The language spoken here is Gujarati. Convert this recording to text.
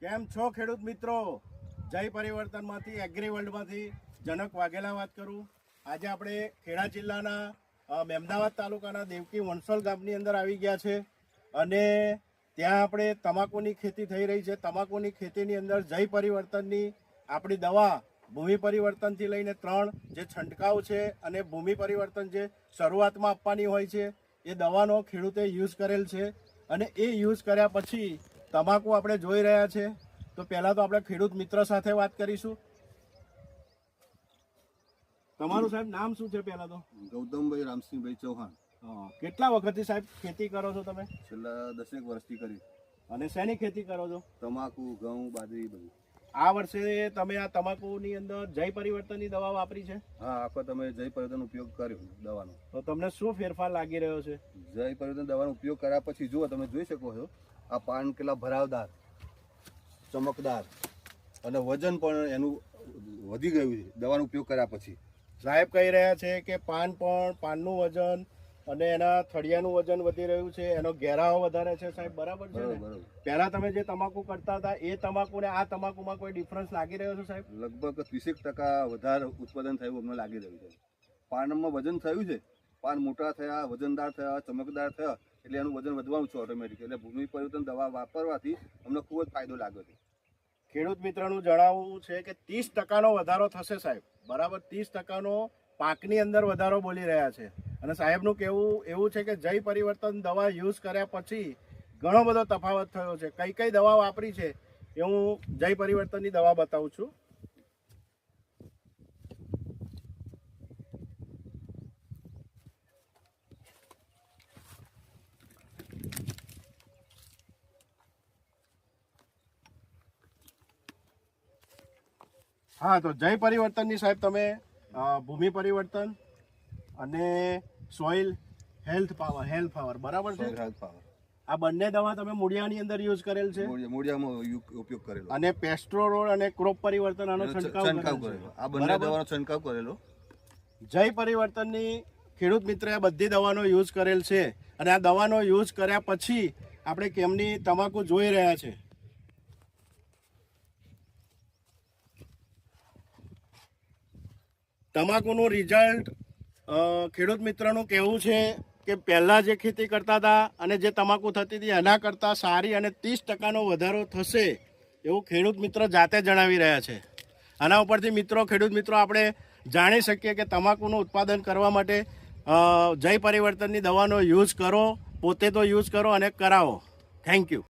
કેમ છો ખેડૂત મિત્રો? જય પરિવર્તનમાંથી એગ્રી વર્લ્ડમાંથી જનક વાઘેલા વાત કરું. આજે આપણે ખેડા જિલ્લાના મહેમદાવાદ તાલુકાના દેવકી વણસોલ ગામની અંદર આવી ગયા છે અને ત્યાં આપણે તમાકુની ખેતી થઈ રહી છે. તમાકુની ખેતીની અંદર જય પરિવર્તનની આપણી દવા ભૂમિ પરિવર્તનથી લઈને 3 જે છંટકાવ છે અને ભૂમિ પરિવર્તન જે શરૂઆતમાં આપવાની હોય છે એ દવાનો ખેડૂતે યુઝ કરેલ છે અને એ યુઝ કર્યા પછી તમાકુ આપણે જોઈ રહ્યા છે. તો પહેલા તો આપણે ખેડૂત મિત્ર સાથે વાત કરીશું. તમારું સાહેબ નામ શું છે? પહેલા તો ગૌતમભાઈ રામસિંહભાઈ ચૌહાણ. કેટલા વખતથી સાહેબ ખેતી કરો છો તમે? છેલ્લા 10 વર્ષથી કરી. અને શેની ખેતી કરો છો? તમાકુ, ઘઉં, બાજરી બધું. આ વર્ષે તમે આ તમાકુની અંદર જય પરિવર્તનની દવા વાપરી છે? હા, આખો તમે જય પરિવર્તન ઉપયોગ કર્યો દવાનો. તો તમને શું ફેરફાર લાગી રહ્યો છે? જય પરિવર્તન દવાનો ઉપયોગ કર્યા પછી જુઓ, તમે જોઈ શકો છો આ પાન કેટલા ભરાવદાર, ચમકદાર અને વજન પણ એનું વધી ગયું છે દવાનો ઉપયોગ કર્યા પછી. સાહેબ કહી રહ્યા છે કે પાનનું વજન અને એના થળિયાનું વજન વધી રહ્યું છે, એનો ઘેરાવો વધારે છે. સાહેબ બરાબર છે ને? પહેલા તમે જે તમાકુ કરતા હતા એ તમાકુ ને આ તમાકુમાં કોઈ ડિફરન્સ લાગી રહ્યો છે સાહેબ? લગભગ 30% વધારે ઉત્પાદન થયું અમને લાગી રહ્યું છે. પાનમાં વજન થયું છે, પાન મોટા થયા, વજનદાર થયા, ચમકદાર થયા, એટલે એનું વજન વધવાનું છે ઓટોમેટિક. એટલે ભૂમિ પરિવર્તન દવા વાપરવાથી અમને ખૂબ જ ફાયદો લાગ્યો છે. ખેડૂત મિત્રનું જણાવવું છે કે 30%નો વધારો થશે સાહેબ. બરાબર, 30%નો પાકની અંદર વધારો બોલી રહ્યા છે. અને સાહેબનું કહેવું એવું છે કે જય પરિવર્તન દવા યુઝ કર્યા પછી ઘણો બધો તફાવત થયો છે. કઈ કઈ દવા વાપરી છે એ હું જય પરિવર્તનની દવા બતાવું છું. હા, તો જય પરિવર્તનની સાહેબ તમે ભૂમિ પરિવર્તન અને સોઇલ હેલ્થ પાવર બરાબર છે, આ બંને દવા તમે મૂળિયાની અંદર યુઝ કરેલ છે? મૂળિયામાં ઉપયોગ કરેલો. અને પેસ્ટ્રો રોડ અને ક્રોપ પરિવર્તન આનો છંટકાવ કરેલો. આ બંને દવાનો છંટકાવ કરેલો. જય પરિવર્તનની ખેડૂત મિત્રએ આ બધી દવાનો યુઝ કરેલ છે અને આ દવાનો યુઝ કર્યા પછી આપણે કેમની તમાકુ જોઈ રહ્યા છે. તમાકુનું રિઝલ્ટ ખેડૂત મિત્રનું કહેવું છે કે પહેલાં જે ખેતી કરતા હતા અને જે તમાકુ થતી હતી એના કરતાં સારી અને 30%નો વધારો થશે એવું ખેડૂત મિત્ર જાતે જણાવી રહ્યા છે. આના ઉપરથી ખેડૂત મિત્રો આપણે જાણી શકીએ કે તમાકુનું ઉત્પાદન કરવા માટે જય પરિવર્તનની દવાનો યુઝ કરો, પોતે તો યુઝ કરો અને કરાવો. Thank you.